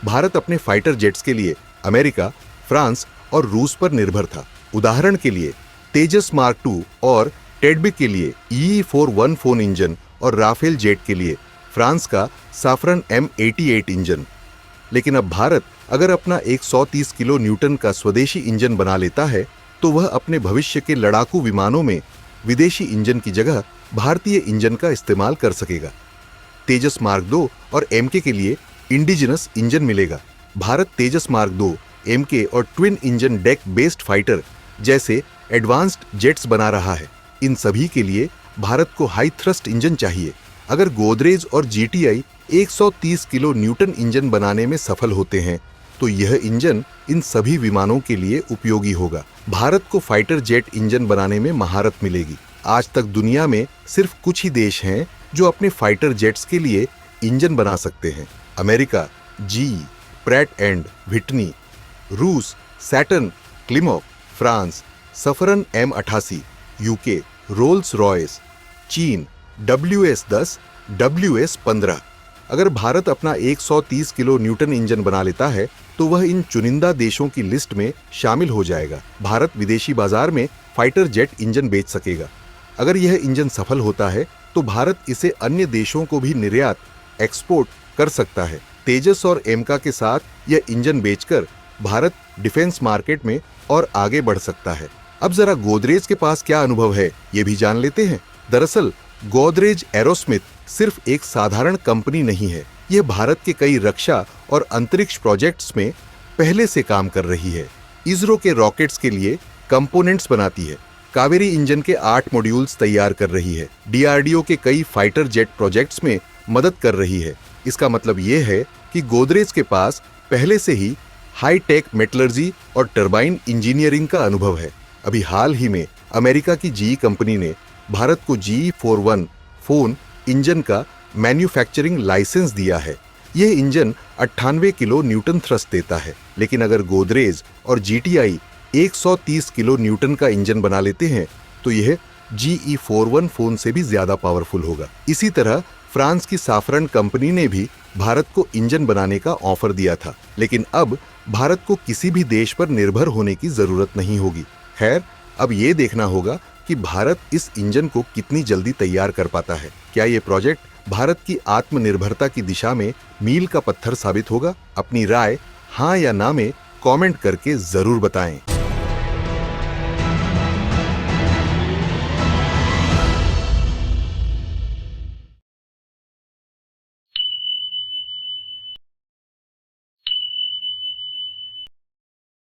भारत अपने fighter jets के लिए अमेरिका, फ्रांस और रूस पर निर्भर था। उदाहरण के लिए तेजस मार्क II और टेडबिक के लिए EE-414 इंजन और राफेल जेट के लिए फ्रांस का साफरन M88 इंजन। लेकिन अब भारत अगर अपना 130 किलो न्यूटन का स्वदेशी इंजन बना लेता है तो वह अपने भविष्य के लड़ाकू विमानों में विदेशी इंजन की जगह भारतीय इंजन का इस्तेमाल कर सकेगा। तेजस मार्क II और MK के लिए इंडिजिनस इंजन मिलेगा। भारत तेजस मार्क II, MK और twin engine deck based fighter जैसे एडवांस्ड जेट्स बना रहा है। इन सभी के लिए भारत को हाई थ्रस्ट इंजन चाहिए। अगर गोदरेज और GTI 130 किलो न्यूटन इंजन बनाने में सफल होते हैं तो यह इंजन इन सभी विमानों के लिए उपयोगी होगा। भारत को फाइटर जेट इंजन बनाने में महारत मिलेगी। आज तक दुनिया में सिर्फ कुछ ही देश हैं जो अपने फाइटर जेट्स के लिए इंजन बना सकते हैं। America GE, Pratt and Whitney, रूस Saturn Klimov, France Safran M88, UK Rolls Royce, चीन WS-10, WS-15। अगर भारत अपना 130 किलो न्यूटन इंजन बना लेता है तो वह इन चुनिंदा देशों की लिस्ट में शामिल हो जाएगा। भारत विदेशी बाजार में फाइटर जेट इंजन बेच सकेगा। अगर यह इंजन सफल होता है तो भारत इसे अन्य देशों को भी निर्यात एक्सपोर्ट कर सकता है। तेजस और MK के साथ यह इंजन बेचकर भारत डिफेंस मार्केट में और आगे बढ़ सकता है। अब जरा गोदरेज के पास क्या अनुभव है ये भी जान लेते हैं। दरअसल गोदरेज एरोस्मिथ सिर्फ एक साधारण कंपनी नहीं है, यह भारत के कई रक्षा और अंतरिक्ष प्रोजेक्ट्स में पहले से काम कर रही है। इसरो के रॉकेट्स के लिए कंपोनेंट्स बनाती है, कावेरी इंजन के 8 मॉड्यूल्स तैयार कर रही है, DRDO के कई फाइटर जेट प्रोजेक्ट्स में मदद कर रही है। इसका मतलब यह है कि गोदरेज के पास पहले से ही हाई टेक मेटलर्जी और टरबाइन इंजीनियरिंग का अनुभव है। अभी हाल ही में अमेरिका की GE कंपनी ने भारत को GE-414 इंजन का मैन्युफैक्चरिंग लाइसेंस दिया है। यह इंजन 98 किलो न्यूटन थ्रस्ट देता है। लेकिन अगर गोदरेज और GTI 130 किलो न्यूटन का इंजन बना लेते हैं तो यह GE-414 से भी ज्यादा पावरफुल होगा। इसी तरह फ्रांस की साफरन कंपनी ने भी भारत को इंजन बनाने का ऑफर दिया था। लेकिन अब भारत को किसी भी देश पर निर्भर होने की जरूरत नहीं होगी। खैर, अब ये देखना होगा कि भारत इस इंजन को कितनी जल्दी तैयार कर पाता है। क्या ये प्रोजेक्ट भारत की आत्मनिर्भरता की दिशा में मील का पत्थर साबित होगा? अपनी राय हाँ या ना में कमेंट करके जरूर बताएं।